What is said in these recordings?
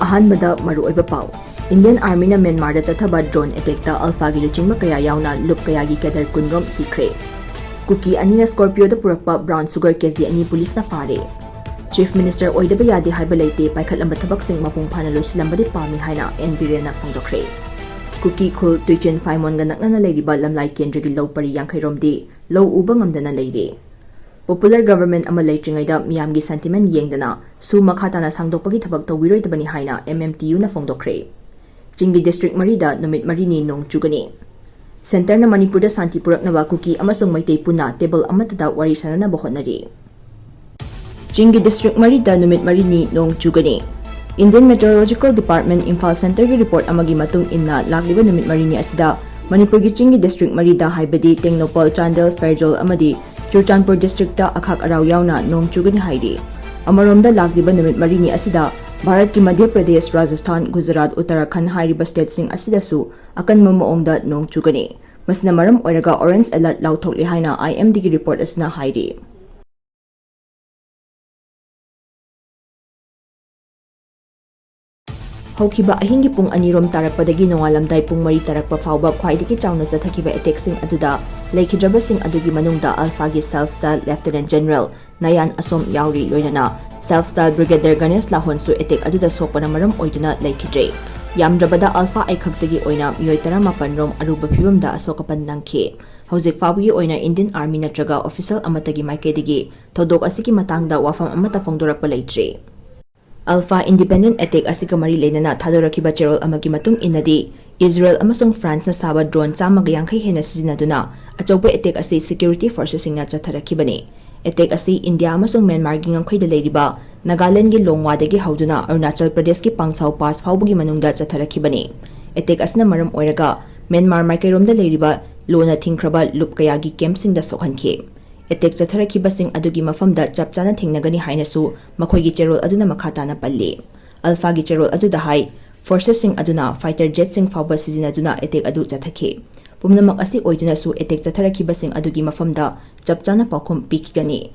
Ahanbada maruoiba pau. Indian Army na Myanmar da chathaba drone attack ta Ulfa gi Luchingba kaya Yaona Lup kaya gi Cadre kun Rom Sire. Cookie ani na Scorpio da purakpa brown sugar kg ani police na fare. Chief Minister oidaba yadi haiba leite paikhatlamba thabak sing mapung phana loisilambadi pami haina NBR na phongdokre. Cookie khul tuichen faimon ga nakna na leiriba lamlai kendra gi low pari yankhairom di low uba ngamdana leire. Popular government ama leitringaida miyam gi sentiment yengdana su makhatana sangdokpagi thabak tawiroi haina MMTU na phongdokre. Chingi district marida numit marini nong chugani. Center na Manipur da santi puraknaba Cookie amasung maitei puna table amatada wari sanana bahonari. Chingi district marida numit marini nong chugani. Indian Meteorological Department Imphal Center gi report amagi matung inna lagliba numit marini asida Manipur gi Chingi district marida haibadi Tengnopal Chandel Fairjol amadi Churchanpur district ta akhak arau yauna nong chugani hairi. Amaromda lagliba numit marini asida Bharat ki Madhya Pradesh, Rajasthan, Gujarat, Uttarakhand hairiba state sing asidasu akan mamoongda nong chugani. Masna maram oiraga orange alert lauthokli haina IMD gi report asna hairi. Haukiba ahingi pung anirom tarakpadagi nongalamdai pung mari tarakpa fauba khwaidagi chauna chathakiba attack sing aduda laikhidraba sing adugi manungda Ulfa gi self-styled Lieutenant General Nayan Asom yauri loinana self-styled Brigadier Ganesh Lahonsu attack aduda sokpana maram oiduna laikhidre. Yamdrabada Ulfa aikhaktagi oina miyoi 18 rom aruba phibamda asokapan nangkhe. Hauzik faugi oina Indian Army natraga official amatagi maikaidagi thodok asiki matangda wafam amata phongdorakpa leitre. Ulfa Independent Attack asika mari lenana thadораkiba cherol amagi matung inadi Israel amasung France na saba drone chamaga yankhai hena sizinaduna achauba attack asi security forces singna chatharakibani. Attack asi India amasung Myanmar gi ngamkhai da leiriba Nagaland gi Longwa dagi hauduna Arunachal Pradesh gi Pangsau Pass faubagi manungda chatharakibani. Attack asna maram oiraga Myanmar maikairomda leiriba lona thingkraba lup kaya gi camp singda sokhankhe. Attack chatharakhiba sing adugi mafamda chapchana thingnagani hainasu makhoigi cherol aduna makhatana palli. Ulfa gi cherol aduda hai forces sing aduna fighter jet sing fauba sizinaduna attack adu chathakhe. Pumnamak asi oiduna su attack chatharakhiba sing adugi mafamda chapchana pakhum pikigani.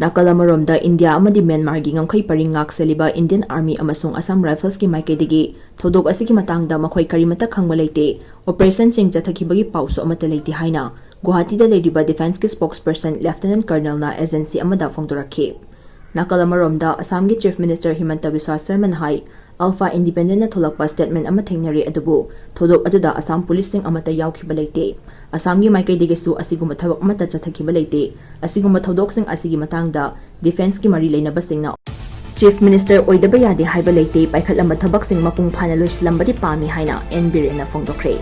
Nakalamaromda India amadi Myanmar gi ngamkhai paring ngak seliba Indian Army amasung Assam Rifles ki maikaidagi thodok asiki matangda makhoi karimata khangba leite operation sing chathakibagi pausu amata leite haina Guwahati da leiriba defense ki spokesperson Lieutenant Colonel na agency amada phongdorakhe. Nakalamaromda Assam gi Chief Minister Himanta Biswa Sarman hai Ulfa Independent na tholakpa statement ama thengnari adubu thodok aduda Assam police sing amata yaukhiba leite. Assam gi maikaidagi su asiguma thabak amata chathakiba leite. Asiguma thodok sing asigi matangda defense ki mari leinaba singna Chief Minister oidaba yadi haiba leite paikhatlamba thabak sing mapung phana loisilambadi pami haina NBR na phongdokre.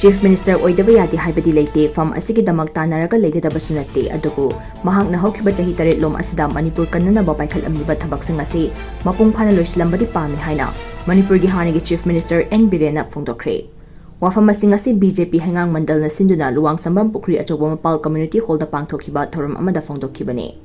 Chief Minister oidaba yadi haibadi leite fam asigi damak tanaraga legadaba sunate adubu mahak na haukiba chahi taret lom asida Manipur kannana ba paikhalamniba thabak sing asi mapung phana loisilambadi pami haina Manipur gi hanigi Chief Minister NBR na phongdokre. Wafam asing asi BJP hangang mandal na sinduna luwang sambam pukri achoba mapal community hall da pangthokhiba thoram amada phongdokhibani.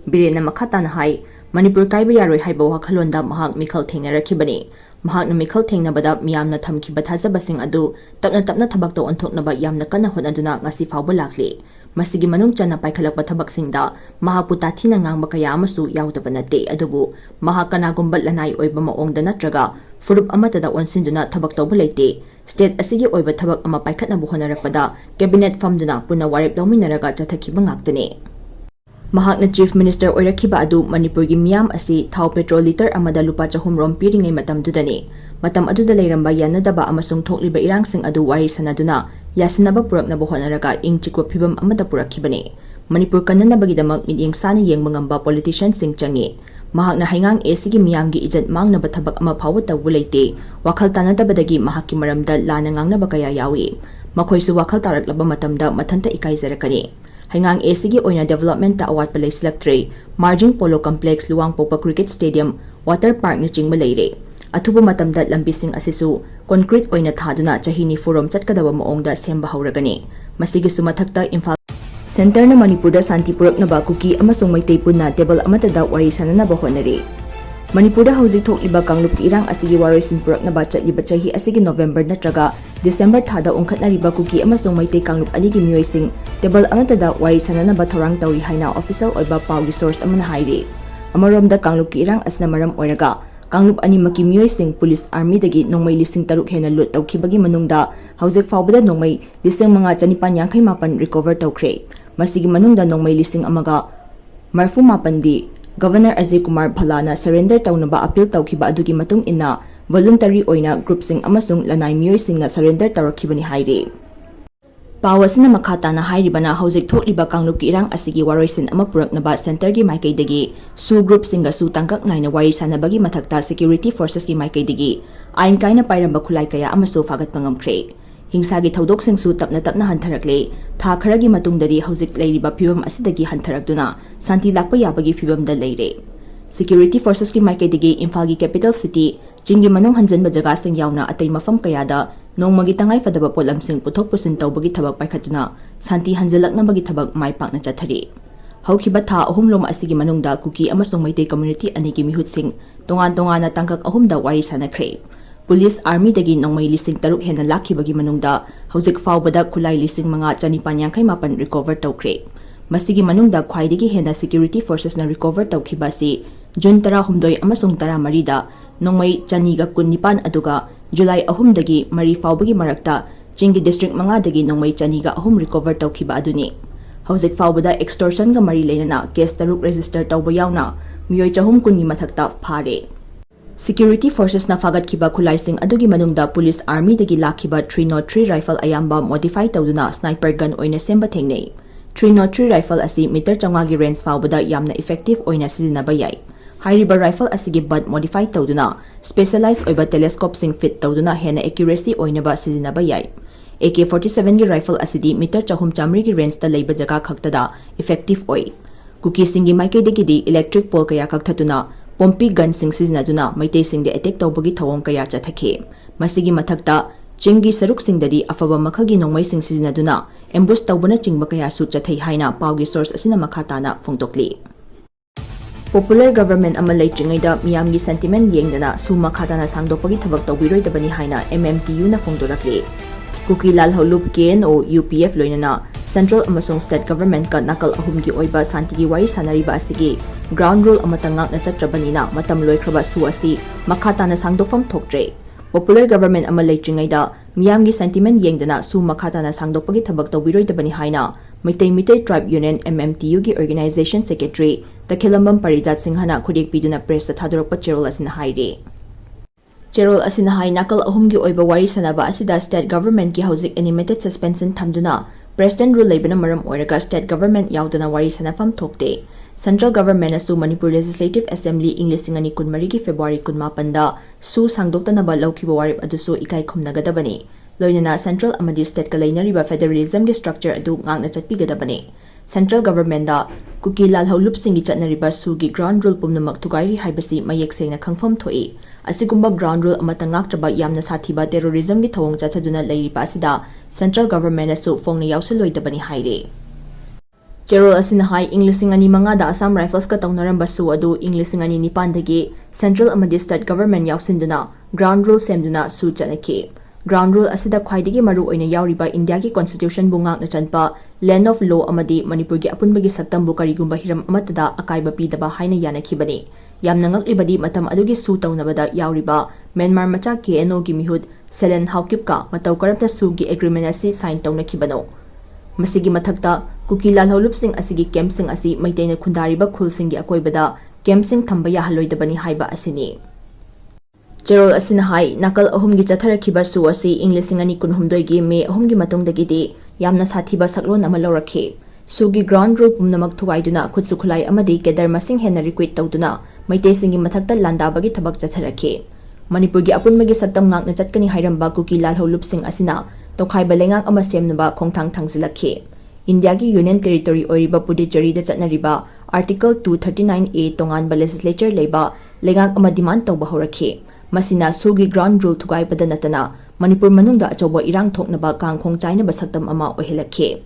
Biren na makhatana hai Manipur kaiba yaroi haiba wakhalonda mahak mikhal thengnarakibani. Mahak na mikhal thengnabada miyamna thamkhiba thajabasing adu tapna thabak to onthoknaba yamna kana honaduna ngasi fauba lakli. Masigi manung chana paikhalakpa thabaksingda mahak putathina ngangba kaya amasu yaudaba nate adubu mahak kanagumba lanai oiba maongda natraga furup amatada onsinduna thabak tawba leite. State asigi oiba thabak ama paikhatnabu honarakpada cabinet famduna puna warep lawminaraga chathakiba ngaktane. Mahakna Chief Minister oirakhiba adu Manipur gi miyam asi thau petrol liter amada lupa 400 rom piringai matam dudani. Matam aduda leiramba yanadaba amasung thokliba irangsing adu wari sanaduna yasinaba puraknaba honaraga ing chikwa phibam amada purakhibani. Manipur kannanabagidamak midyeng sana yengba ngamba politicians sing changi. Mahakna haingang esigi miyam gi ijat mangnaba thabak ama phawa tawbu leite. Wakhal tanadabadagi mahakki maramda lana ngangnaba kaya yawi. Makhoisu wakhal taraklaba matamda mathanta ikaizarakani. Hangang ACG oina development ta awat palay select Marging Polo Complex Luwang Popa Cricket Stadium Water Park na chingba leire. Atubo matamda lambising asisu concrete oina thaduna chahini forum chatkadawa maongda semba hauragani. Masigi sumathakta Imphal Center na Manipur da Santipurak na ba Cookie amasung maitei punna table amatada wari sanana ba honari. Manipur da hauzik thokliba kanglup ki irang asigi waroisin purak na ba chatliba chahi asigi November natraga December thada ungkhatnariba Cookie amasung maitei kanglup anigi miyoising table amatada wari sanana ba thorang tawi haina official oiba pawgi source amana hairi. Amaromda kanglup ki irang asna maram oiraga Kanglup animaki mioising police army dagi nongmai lising taruk hena loot tawkhibagi manungda hauzik faubada nongmai lising manga chanipan yangkhai mapan recover tawkhre. Masigi manungda nongmai lising amaga marfu mapandi Governor Ajay Kumar Bhalana surrender taunaba appeal tawkhiba adugi matung inna voluntary oina group sing amasung lanai mioising na surrender tawrakhibani haire. Pawasina makhatana hairibana hauzik thokliba kanglup ki irang asigi waroisin ama puraknaba center gi maikaidagi su group singa su tangkak naina wari sanabagi mathakta security forces gi maikaidagi ain kaina pairamba khulai kaya amasu fagat pangamkhre. Hingsagi thodok singsu tapna tapna hantarakle tha kharagi matungdadi hauzik leiriba phibam asidagi hantarakduna santi lakpa yabagi phibamda leire. Security forces ki maikaidagi Imphal gi capital city Chingi manung hanjanba jaga sing yauna atay mafam kayada nongmagi tangay fadaba polamsing puthok pusin tawbagi thabak paikhatuna santi hanjalaknabagi thabak maipakna chathari. Haukiba tha ahumlom asigi manungda kuki amasung maitai community anigi mihutsing tongan-tongana tangkak ahumda wari sanakhre. Police army dagi nongmai lising taruk hena lakhibagi manungda hauzik faubada khulai lising manga chanipan yangkhai mapan recover tawkhre. Masigi manungda khwaidagi hena security forces na recover tawkhiba si June 10 amasung 13 da nongmai chaniga kunnipan aduga July 3 dagi mari faubagi marakta Chingi district manga dagi nongmai chaniga ahum recover tawkhiba aduni. Hauzik faubada extortion ga mari leinana case taruk register tawba yauna mioi chahum kunni mathakta phare. Security forces na fagat kiba khulaising adugi manungda police army dagi lakhiba 303 rifle ayamba modify tawduna sniper gun oina semba thengnei. 303 rifle asi meter changagi range faubada yamna effective oina sizinaba yai. Hairiba rifle asigi butt modify tawduna specialized oiba telescope sing fit tawduna hena accuracy oinaba sizinaba yai. AK-47 gi rifle asidi meter chahum chamri gi range ta leiba jaga khaktada effective oi. Kuki singi maike degi electric pole kaya kaktatuna pompi gun sing sizinaduna maitei sing de attack tawbagi thawong kaya chathake. Masigi mathakta Chingi saruk sing dadi afaba makhagi nongmai sing sizinaduna ambush tawbana chingba kaya su chathai haina pawgi source asina makhatana phongtokli. Popular government ama leitringaida miyamgi sentiment yengdana su makhatana sangdokpagi thabak tawbiroidabani haina MMTU na phongdorakli. Kuki Lalho Lup KNO UPF loinana Central amasung State Government ka nakal ahumgi oiba santigi wari sanariba asigi ground rule amatangak na chatrabanina matam loikraba su asi makhatana sangdokfam thoktre. Popular government ama leitringaida miyamgi sentiment yengdana su makhatana sangdokpagi thabak tawbiroidabani haina Mitai Tribe Union MMTU gi organization secretary Takilambam Parijat Singhana khudik piduna press ta thadorokpa cherol asina haire. Cherol asina hai nakal ahumgi oiba wari sanaba asida state government ki hauzik animated suspension thamduna president rule leibana maram oiraga state government yaudana wari sanafam thokte. Central government asu Manipur Legislative Assembly English singani kunmari ki February 18 da su sangdoktanaba lawkiba warip adusu ikai khumnagadabani. Loinana Central amadi State ka lainariba federalism gi structure adu ngangna chatpigadabani. Central government da Kuki Lalho Lup singi chatnariba su gi ground rule pumnamak thugairi haibasi mayek sengna khangfam thoi. Asigumba ground rule amata ngaktraba yamna sathiba terrorism gi thawong chathaduna leiriba asida Central government asu phongna yausalloidabani haire. Cherol asina hai English ani manga da Assam Rifles ka tawnaramba su adu English ani nipan dagi Central amadi State government yausinduna ground rule semduna su chanake. Ground rule asida khwaidagi maru oina yauriba India ki constitution bu ngakna chanpa land of law amadi Manipur gi apunbagi saktambu karigumba hiram amatada akaiba pidaba haina yanakhibani. Yamna ngaklibadi matam adugi su tawnabada yauriba Myanmar macha KNO gi mihud Selen Haukipka mataw karapta su gi agreement asi sign tawnakhibano. Masigi mathakta Kuki Lalho Lup sing asigi camp sing asi maitaina khundariba khul singi akoibada camp sing thamba yahaloidabani haiba asini. Cherol asina hai nakal ahumgi chatharakhiba su asi English singani kunhumdoi gi me ahumgi matungdagi di yamna sathiba saklon ama lorakhe. Sugi ground rule pumnamak thugaiduna khutsu khulai amadi Cadre masing hena requit tawduna maitai singi mathakta landabagi thabak chatharakhe. Manipur gi apunmagi saktam ngakna chatkani hairamba Kuki Lalho Lup sing asina tokhaiba lengak ama semnaba khongthang thangzilakhe. India gi union territory oiriba Puducherry da chatnariba article 239A tonganba legislature leiba lengak ama demand tawba horakhe. Masina sugi ground rule thugaibada natana Manipur manungda achawba irang thoknaba kangkhong chainaba saktam ama ohilakhe.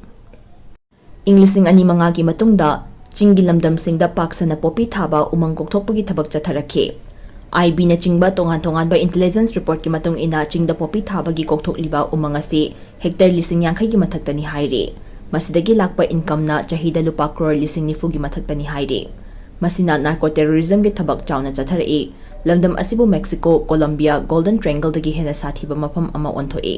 English ani manga gi matungda Chingi lamdam singda paksana popi thaba umang kokthokpagi thabak chatharakhe. IB na chingba tongan ba intelligence report ki matung ina chingda popi thaba gi kokthokliba umang asi hectare lising yangkhai gi mathaktani haire. Masidagi lakpa income na chahida lupa crore lising nifu gi mathaktani haire. Masina narco terrorism gi thabak chawna chatharai lamdam asibu Mexico, Colombia, Golden Triangle dagi hena sathiba mafam ama onthoi.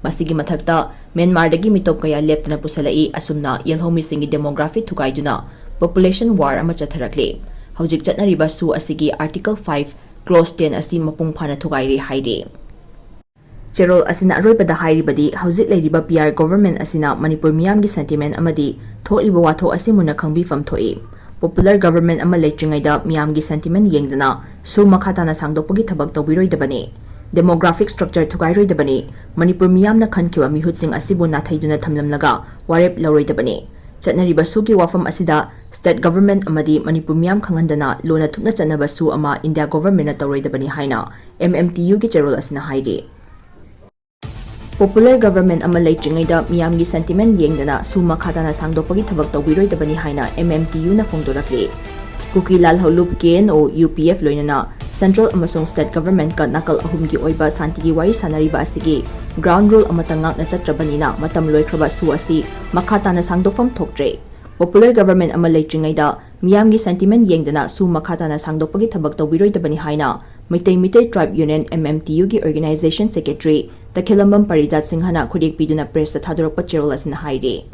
Masigi mathakta Myanmar dagi mitop kaya leptana pusalai asumna yelhomi singi demography thukaiduna population war ama chatharakle. Haujik chatnariba su asigi Article 5 Clause 10 asi mapung phana thukairi haide. Cherol asina aroibada hairibadi haujik leiriba PR government asina Manipur miyamgi sentiment amadi tholiba watho asimuna khangbifam thoi. Popular government ama leitringaida miyamgi sentiment yengdana su makhatana sangdokpagi thabak tawbiroidabani. Demographic structure thugairoi Manipur miyamna khankiwa mihutsing asibu nathaiduna thamlamlaga warep lauroidabani. Chatnariba sugi wafam asida state government amadi Manipur miyam khangandana lona thupna chatnaba su ama India government na tawroidabani haina MMTU gi cherol asina haide. Popular government ama leitringaida miyamgi sentiment yengdana su makhatana sangdokpagi thabak tawbiroidabani haina MMTU na phongdorakle. Kuki Lalho Lup KNO UPF loinana Central amasong State Government ka nakal ahumgi oiba santigi wari sanariba asigi ground rule amatangak na chatrabanina matam loikraba su asi makhatana sangdokfam thoktre. Popular government ama leitringaida miyamgi sentiment yengdana su makhatana sangdokpagi thabak tawbiroidabani haina Mitai Tribe Union MMTU gi Organization Secretary Takilambam Parijat Singhana khudik piduna press thadorokpa cherol asina haide.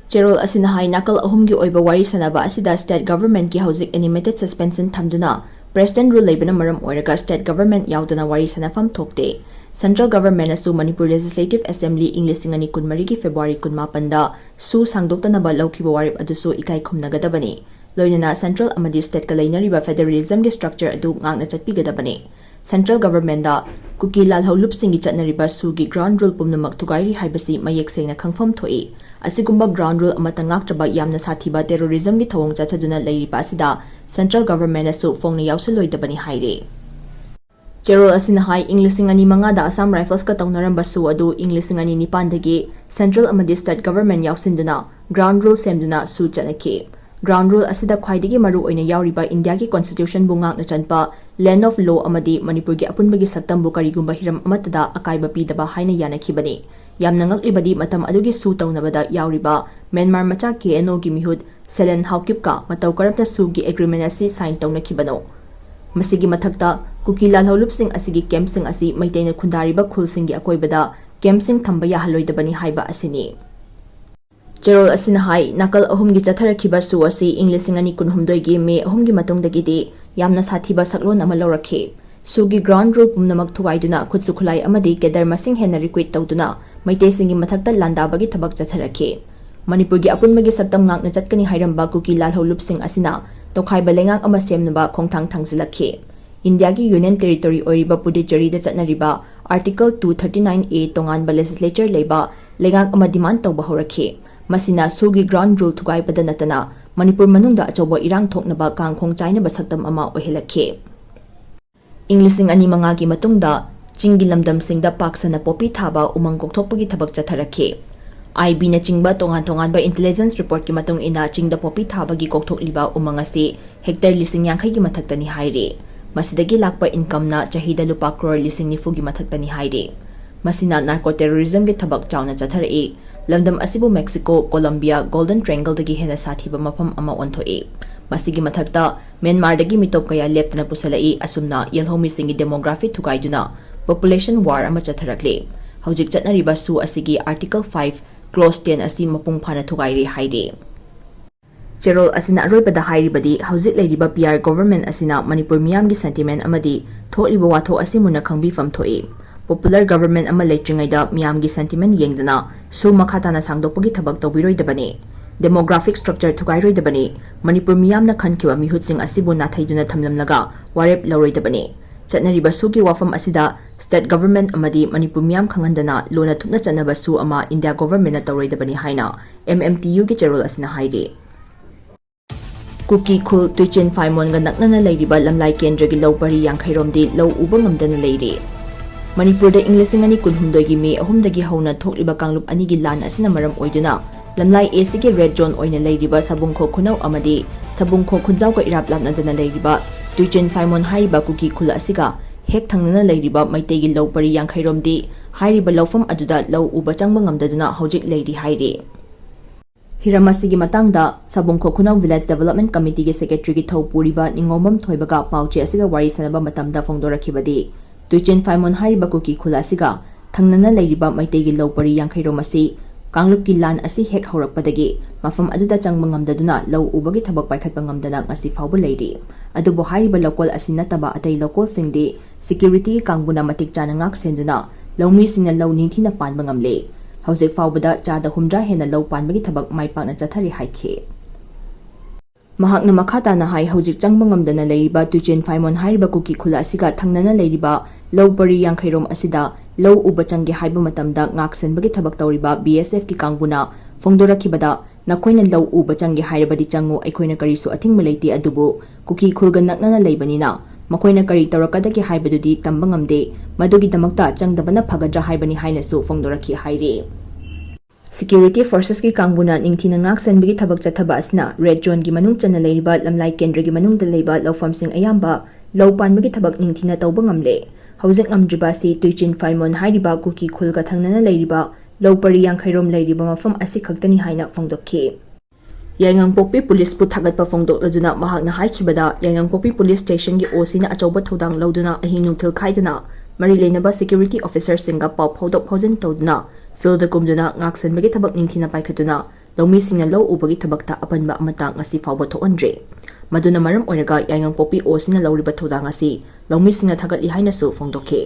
Cherol asina hai nakal ahumgi oiba wari sanaba asida state government ki haujik animated suspension thamduna President rule laibana maram oiraga state government yaudana wari sanafam thokte. Central government asu Manipur Legislative Assembly Englishingani kunmari ki February 18 da su sangdoktanaba laukiba warip adusu ikai khumnagadabani. Loinana Central amadi state ka lainariba federalism gi structure adu ngangna chatpigadabani. Central government da Kuki Lalho Lup singi chatnariba su gi ground rule pumnamak thugairi haibasi mayek sengna khangfam thoi. Asigumba ground rule amatangak traba yamna sathiba terrorism gi thawong chathaduna leiriba asida Central government asu phongna yausalloidabani haire. Cherol asina hai Englishing ani manga da Assam Rifles ka tawnaramba su adu Englishing ani nipan dagi Central amadi state government yausinduna ground rule semduna su chanake. Ground rule asida khwaidigi maru oina yauriba India ki constitution bungak na chanpa land of law amadi Manipur gi apunbagi saktambu karigumba hiram amatada akaiba pidaba haina yanakhibani. Yamna ngaklibadi matam adugi su tawnabada yauriba Myanmar macha KNO gi mihut Selen Haukipka mataw karapta su gi agreement asi sign tawnakhibano. Masigi mathakta Kuki Lalho Lup sing asigi camp sing asi maitaina khundariba khul sing gi akoibada camp sing thamba yahaloidabani haiba asini. Cherol asina hai nakal ahumgi chatharakhiba su asi Englishing ani kunhumdoi gi me ahumgi matungdagi de yamna sathiba saklon ama lorakhe. Sugi ground rule pumnamak thugaiduna khutsu khulai amadi Cadre masing hena requit tawduna maitai singi mathakta landabagi thabak chatharakhe. Manipur gi apunmagi saktam ngakna chatkani hairamba Kuki Lalho Lup sing asina tokhaiba lengak ama semnaba khongthang thangsilakhe. India gi union territory oiriba Puducherry da chatnariba Article 239A tonganba legislature leiba lengak ama demand tawba horakhe. Masina sugi ground rule thugaibada natana Manipur manungda achawba irang thoknaba kangkhong chainaba saktam ama ohilakhe. Englishing ani manga gi matungda chingi lamdam singda paksana popi thaba umang kokthokpagi thabak chatharakhe. IB na chingba tongan ba intelligence report ki matung ina chingda popi thabagi kokthokliba umang asi hectare lising yangkhai gi mathaktani haire. Masidagi lakpa income na chahida lupa crore lising nifu gi mathaktani haire. Masina narco terrorism gi thabak chawna chatharai. Lamdam asibu Mexico, Colombia, Golden Triangle dagi hena sathiba mafam ama onthoi. Masigi mathakta Myanmar dagi mitop kaya leptana pusalai asumna yelhomi singi demography thukaiduna population war ama chatharakle. Haujik chatnariba su asigi Article 5 Clause 10 asi mapung phana thugairi haide. Cherol asina aroibada hairibadi haujik leiriba PR government asina Manipur miyamgi sentiment amadi tholiba watho asimuna khangbifam thoi. Popular government ama leitringaida miyamgi sentiment yengdana su makhatana sangdokpagi thabak tawbiroidabani. Demographic structure thugairoi Manipur miyamna khankiwa mihutsing asibu nathaiduna thamlamlaga warep lauroidabani. Chatnariba sugi wafam asida state government amadi Manipur miyam khangandana lona thupna chanaba su ama India government na tawroidabani haina MMTU gi cherol asina haide. Kuki khul tuichin faimon ga naknana leiriba lamlai kendra gi lawpari yangkhairomdi law uba ngamdana leiri. Manipur da Englishing ani kunhumdoi gi me ahumdagi hauna thokliba kanglup ani gi lan asina maram oiduna lamlai AC gi red zone oina leiriba sabungkho khunau amadi sabungkho khunjau ka irap lapnadana leiriba tuichin faimon hariba kuki khul asiga hek thangnana leiriba maitai gi lawpari yangkhairomdi hariba lawfam aduda law uba changba ngamdaduna hojik leiri haire. ꯍꯤꯔꯝ ꯑꯁꯤꯒꯤ ꯃꯇꯥꯡꯗ ꯁꯕꯨꯡꯈꯣ ꯈꯨꯅꯧ village development ꯀꯃꯤꯇꯤꯒꯤ ꯁꯦꯀ꯭ꯔꯦꯇꯔꯤꯒꯤ ꯊꯧ ꯄꯨꯔꯤꯕ ꯅꯤꯡꯉꯣꯝꯕꯝ ꯊꯣꯏꯕꯒ ꯄꯥꯎꯆꯦ ꯑꯁꯤꯒ ꯋꯥꯔꯤ ꯁꯥꯅꯕ ꯃꯇꯝꯗ ꯐꯣꯡꯗꯣꯔꯛꯈꯤꯕꯗꯤ ꯇꯨꯏꯆꯦꯟ ꯐꯥꯏꯃꯣꯟ ꯍꯥꯏꯔꯤꯕ ꯀꯨꯀꯤ ꯈꯨꯜ ꯑꯁꯤꯒ ꯊꯪꯅꯅ ꯂꯩꯔꯤꯕ ꯃꯩꯇꯩꯒꯤ ꯂꯧꯄꯔꯤ ꯌꯥꯡꯈꯩꯔꯣꯝ ꯑꯁꯤ ꯀꯥꯡꯂꯨꯞꯀꯤ ꯂꯥꯟ ꯑꯁꯤ ꯍꯦꯛ ꯍꯧꯔꯛꯄꯗꯒꯤ ꯃꯐꯝ ꯑꯗꯨꯗ ꯆꯪꯕ ꯉꯝꯗꯗꯨꯅ ꯂꯧ ꯎꯕꯒꯤ ꯊꯕꯛ ꯄꯥꯏꯈꯠꯄ ꯉꯝꯗꯅ ꯉꯁꯤ ꯐꯥꯎꯕ ꯂꯩꯔꯤ ꯑꯗꯨꯕꯨ ꯍꯥꯏꯔꯤꯕ ꯂꯧꯀꯣꯜ ꯑꯁꯤ ꯅꯠꯇꯕ ꯑꯇꯩ ꯂꯧꯀꯣꯜꯁꯤꯡꯗꯤ ꯁꯦꯀ꯭ꯌꯨꯔꯤꯇꯤꯒꯤ ꯀꯥꯡꯕꯨꯅ ꯃꯇꯤꯛ ꯆꯥꯅ ꯉꯥꯛ ꯁꯦꯟꯗꯨꯅ ꯂꯧꯃꯤꯁꯤꯡꯅ ꯂꯧ ꯅꯤꯡꯊꯤꯅ ꯄꯥꯟꯕ ꯉꯝꯂꯦ ꯍꯧꯖꯤꯛ ꯐꯥꯎꯕꯗ ꯆꯥꯗ 60 ꯍꯦꯟꯅ ꯂꯧ ꯄꯥꯟꯕꯒꯤ ꯊꯕꯛ ꯃꯥꯏ ꯄꯥꯛꯅ ꯆꯠꯊꯔꯤ ꯍꯥꯏꯈꯤ ꯃꯍꯥꯛꯅ ꯃꯈꯥ ꯇꯥꯅ ꯍꯥꯏ ꯍꯧꯖꯤꯛ ꯆꯪꯕ ꯉꯝꯗꯅ ꯂꯩꯔꯤꯕ ꯇꯨꯏꯆꯦꯟ ꯐꯥꯏꯃꯣꯟ ꯍꯥꯏꯔꯤꯕ ꯀꯨꯀꯤ ꯈꯨꯜ ꯑꯁꯤꯒ ꯊꯪꯅꯅ ꯂꯩꯔꯤꯕ ꯂꯧ ꯄꯔꯤ ꯌꯥꯡꯈꯩꯔꯣꯝ ꯑꯁꯤꯗ ꯂꯧ ꯎꯕ ꯆꯪꯒꯦ ꯍꯥꯏꯕ ꯃꯇꯝꯗ ꯉꯥꯛ ꯁꯦꯟꯕꯒꯤ ꯊꯕꯛ ꯇꯧꯔꯤꯕ BSFꯀꯤ ꯀꯥꯡꯕꯨꯅ ꯐꯣꯡꯗꯣꯔꯛꯈꯤꯕꯗ ꯅꯈꯣꯏꯅ ꯂꯧ ꯎꯕ ꯆꯪꯒꯦ ꯍꯥꯏꯔꯕꯗꯤ ꯆꯪꯉꯨ ꯑꯩꯈꯣꯏꯅ ꯀꯔꯤꯁꯨ ꯑꯊꯤꯡꯕ ꯂꯩꯇꯦ ꯑꯗꯨꯕꯨ ꯀꯨꯀꯤ ꯈꯨꯜꯒ ꯅꯛꯅꯅ ꯂꯩꯕꯅꯤꯅ ꯃꯈꯣꯏꯅ ꯀꯔꯤ ꯇꯧꯔꯛꯀꯗꯒꯦ ꯍꯥꯏꯕꯗꯨꯗꯤ ꯇꯝꯕ ꯉꯝꯗꯦ ꯃꯗꯨꯒꯤꯗꯃꯛꯇ ꯆꯪꯗꯕꯅ ꯐꯒꯗ꯭ꯔꯥ ꯍꯥꯏꯕꯅꯤ ꯍꯥꯏꯅꯁꯨ ꯐꯣꯡꯗꯣꯔꯛꯈꯤ ꯍꯥꯏꯔꯤ ꯁꯦꯀ꯭ꯌꯨꯔꯤꯇꯤ ꯐꯣꯔꯁꯦꯁꯀꯤ ꯀꯥꯡꯕꯨꯅ ꯅꯤꯡꯊꯤꯅ ꯉꯥꯛ ꯁꯦꯟꯕꯒꯤ ꯊꯕꯛ ꯆꯠꯊꯕ ꯑꯁꯤꯅ ꯔꯦꯗ ꯖꯣꯟꯒꯤ ꯃꯅꯨꯡ ꯆꯟꯅ ꯂꯩꯔꯤꯕ ꯂꯝꯂꯥꯏ ꯀꯦꯟꯗ꯭ꯔꯒꯤ ꯃꯅꯨꯡꯗ ꯂꯩꯕ ꯂꯧꯐꯝꯁꯤꯡ ꯑꯌꯥꯝꯕ ꯂꯧ ꯄꯥꯟꯕꯒꯤ ꯊꯕꯛ ꯅꯤꯡꯊꯤꯅ ꯇꯧꯕ ꯉꯝꯂꯦ ꯍꯧꯖꯤꯛ ꯉꯝꯗ꯭ꯔꯤꯕ ꯑꯁꯤ ꯇꯨꯏꯆꯤꯟ ꯐꯥꯏꯃꯣꯟ ꯍꯥꯏꯔꯤꯕ ꯀꯨꯀꯤ ꯈꯨꯜꯒ ꯊꯪꯅꯅ ꯂꯩꯔꯤꯕ ꯂꯧ ꯄꯔꯤ ꯌꯥꯡꯈꯩꯔꯣꯝ ꯂꯩꯔꯤꯕ ꯃꯐꯝ ꯑꯁꯤ ꯈꯛꯇꯅꯤ ꯍꯥꯏꯅ ꯐꯣꯡꯗꯣꯛꯈꯤ ꯌꯥꯏꯉꯪꯄꯣꯛꯄꯤ ꯄꯨꯂꯤꯁꯄꯨ ꯊꯥꯒꯠꯄ ꯐꯣꯡꯗꯣꯛꯂꯗꯨꯅ ꯃꯍꯥꯛꯅ ꯍꯥꯏꯈꯤꯕꯗ ꯌꯥꯏꯉꯪꯄꯣꯛꯄꯤ ꯄꯨꯂꯤꯁ ꯁ꯭ꯇꯦꯁꯟꯒꯤ OCꯅ ꯑꯆꯧꯕ ꯊꯧꯗꯥꯡ ꯂꯧꯗꯨꯅ ꯑꯍꯤꯡ ꯅꯨꯡꯊꯤꯜ ꯈꯥꯏꯗꯅ ꯃꯔꯤ ꯂꯩꯅꯕ ꯁꯦꯀ꯭ꯌꯨꯔꯤꯇꯤ ꯑꯣꯐꯤꯁꯔꯁꯤꯡꯒ ꯄꯥꯎ ꯐꯥꯎꯗꯣꯛ ꯐꯥꯎꯖꯤꯟ ꯇꯧꯗꯨꯅ ꯐꯤꯜꯗ ꯀꯨꯝꯗꯨꯅ ꯉꯥꯛ ꯁꯦꯟꯕꯒꯤ ꯊꯕꯛ ꯅꯤꯡꯊꯤꯅ ꯄꯥꯏꯈꯠꯇꯨꯅ ꯂꯧꯃꯤꯁꯤꯡꯅ ꯂꯧ ꯎꯕꯒꯤ ꯊꯕꯛꯇ ꯑꯄꯟꯕ ꯑꯃꯠꯇ ꯉꯁꯤ ꯐꯥꯎꯕ ꯊꯣꯛꯍꯟꯗ꯭ꯔꯤ ꯃꯗꯨꯅ ꯃꯔꯝ ꯑꯣꯏꯔꯒ ꯌꯥꯏꯉꯪꯄꯣꯛꯄꯤ OCꯅ ꯂꯧꯔꯤꯕ ꯊꯧꯗꯥꯡ ꯑꯁꯤ ꯂꯧꯃꯤꯁꯤꯡꯅ ꯊꯥꯒꯠꯂꯤ ꯍꯥꯏꯅꯁꯨ ꯐꯣꯡꯗꯣꯛꯈꯤ